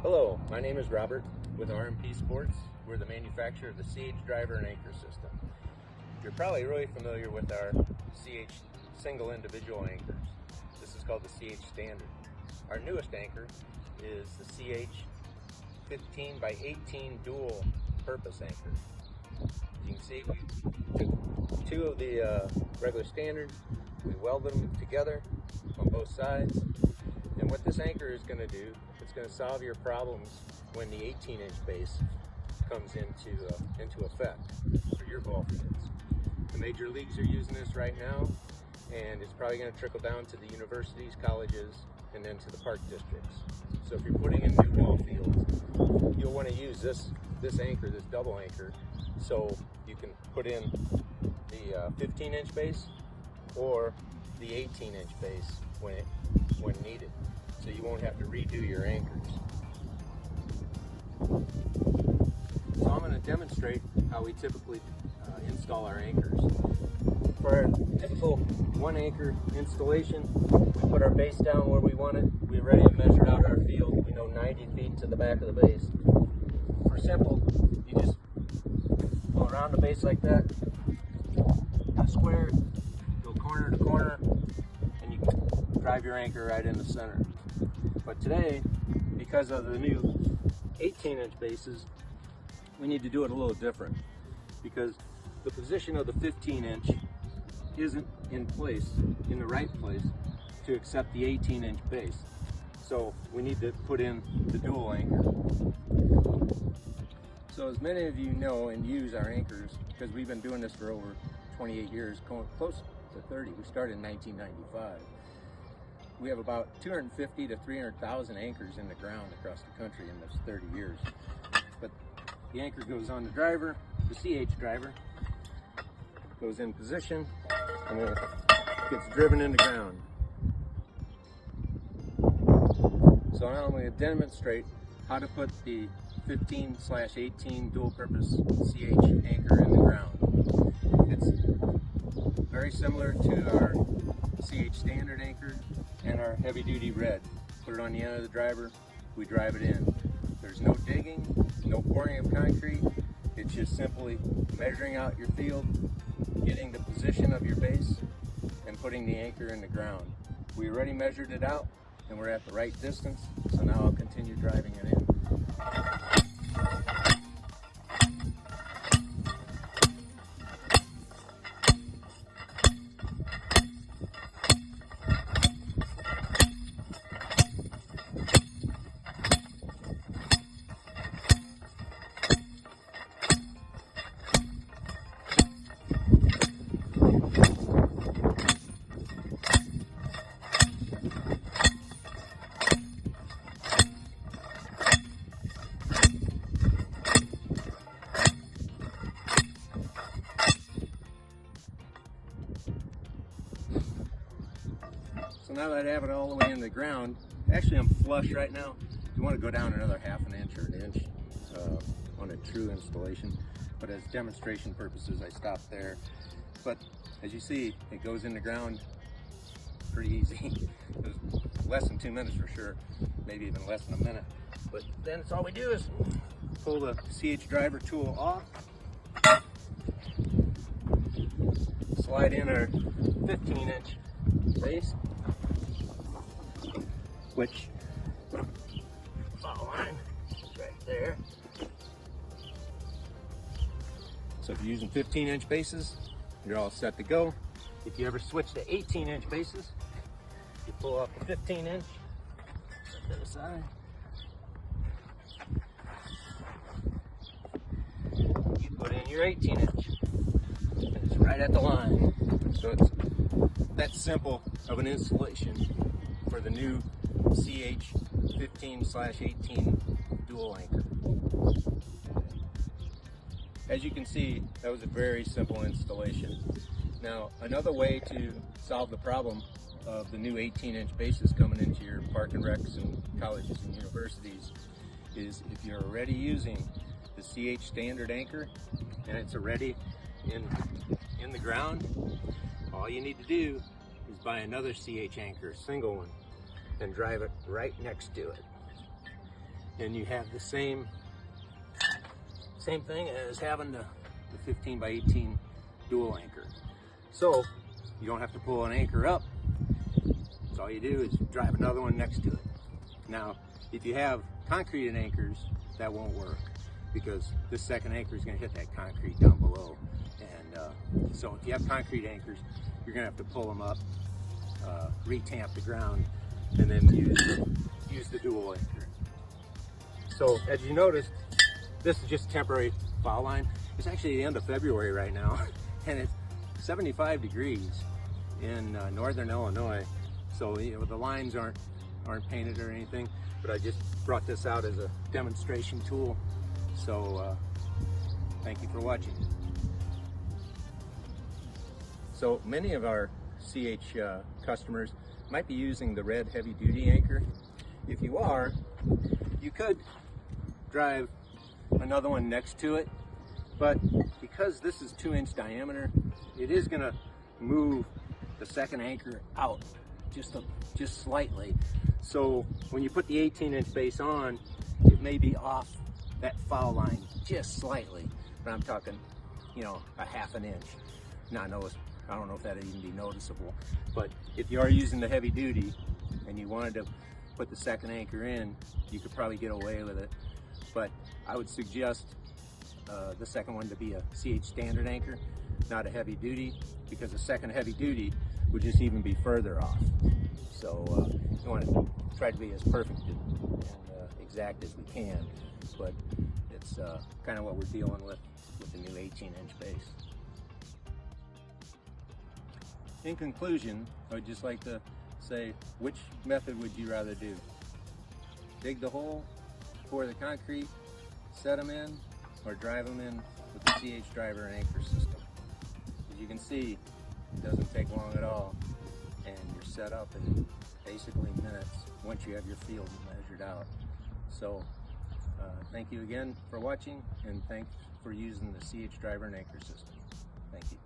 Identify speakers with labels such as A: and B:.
A: Hello, my name is Robert with RMP Sports. We're the manufacturer of the CH driver and anchor system. You're probably really familiar with our CH single individual anchors. This is called the CH standard. Our newest anchor is the CH15 by 18 dual purpose anchor. As you can see, we took two of the regular standard, we welded them together on both sides, and what this anchor is going to do, it's going to solve your problems when the 18-inch base comes into effect for your ball fields. The major leagues are using this right now, and it's probably going to trickle down to the universities, colleges, and then to the park districts. So if you're putting in new ball fields, you'll want to use this anchor, this double anchor, so you can put in the 15-inch base or the 18-inch base when needed, so you won't have to redo your anchors. So I'm going to demonstrate how we typically install our anchors. For our typical one anchor installation, we put our base down where we want it. We already have measured out our field. We know 90 feet to the back of the base. For simple, you just go around the base like that, do square, go corner to corner, and you can drive your anchor right in the center. But today, because of the new 18-inch bases, we need to do it a little different, because the position of the 15-inch isn't in the right place to accept the 18-inch base. So we need to put in the dual anchor. So as many of you know and use our anchors, because we've been doing this for over 28 years, close to 30. We started in 1995. We have about 250 to 300,000 anchors in the ground across the country in those 30 years. But the anchor goes on the driver, the CH driver, goes in position, and then it gets driven in the ground. So now I'm going to demonstrate how to put the 15/18 dual purpose CH anchor in the ground. It's very similar to our CH standard anchor and our heavy duty red. Put it on the end of the driver, we drive it in. There's no digging, no pouring of concrete. It's just simply measuring out your field, getting the position of your base, and putting the anchor in the ground. We already measured it out and we're at the right distance, so now I'll continue driving it in. So now that I have it all the way in the ground, actually I'm flush right now. You want to go down another half an inch or an inch on a true installation, but as demonstration purposes I stopped there. But as you see, it goes in the ground pretty easy. It was less than 2 minutes for sure, maybe even less than a minute. But then it's all we do is pull the CH driver tool off, slide in our 15-inch base, which follow line is right there. So if you're using 15-inch bases, you're all set to go. If you ever switch to 18-inch bases, you pull up the 15-inch, set to the side. You put in your 18-inch, and it's right at the line. So it's that simple of an installation for the new CH 15/18 dual anchor. As you can see, that was a very simple installation. Now, another way to solve the problem of the new 18-inch bases coming into your park and recs and colleges and universities is if you're already using the CH standard anchor and it's already in the ground, all you need to do is buy another CH anchor, single one, and drive it right next to it. and you have the same thing as having the 15 by 18 dual anchor. So you don't have to pull an anchor up. So all you do is drive another one next to it. Now, if you have concrete anchors, that won't work because this second anchor is going to hit that concrete down below. And so if you have concrete anchors, you're going to have to pull them up, re-tamp the ground, and then use the dual anchor. So as you noticed, this is just temporary foul line. It's actually the end of February right now, and it's 75 degrees in northern Illinois. So you know, the lines aren't painted or anything, but I just brought this out as a demonstration tool. So thank you for watching. So many of our CH customers might be using the red heavy duty anchor. If you are, you could drive another one next to it, but because this is 2-inch diameter, it is going to move the second anchor out just slightly. So when you put the 18-inch base on, it may be off that foul line just slightly, but I'm talking, you know, a ½ inch. Not notice. I don't know if that'd even be noticeable, but if you are using the heavy duty and you wanted to put the second anchor in, you could probably get away with it. But I would suggest the second one to be a CH standard anchor, not a heavy duty, because the second heavy duty would just even be further off. So you want to try to be as perfect and exact as we can, but it's kind of what we're dealing with the new 18-inch base. In conclusion, I would just like to say, which method would you rather do? Dig the hole, pour the concrete, set them in, or drive them in with the CH driver and anchor system? As you can see, it doesn't take long at all, and you're set up in basically minutes once you have your field measured out. So thank you again for watching, and thanks for using the CH driver and anchor system. Thank you.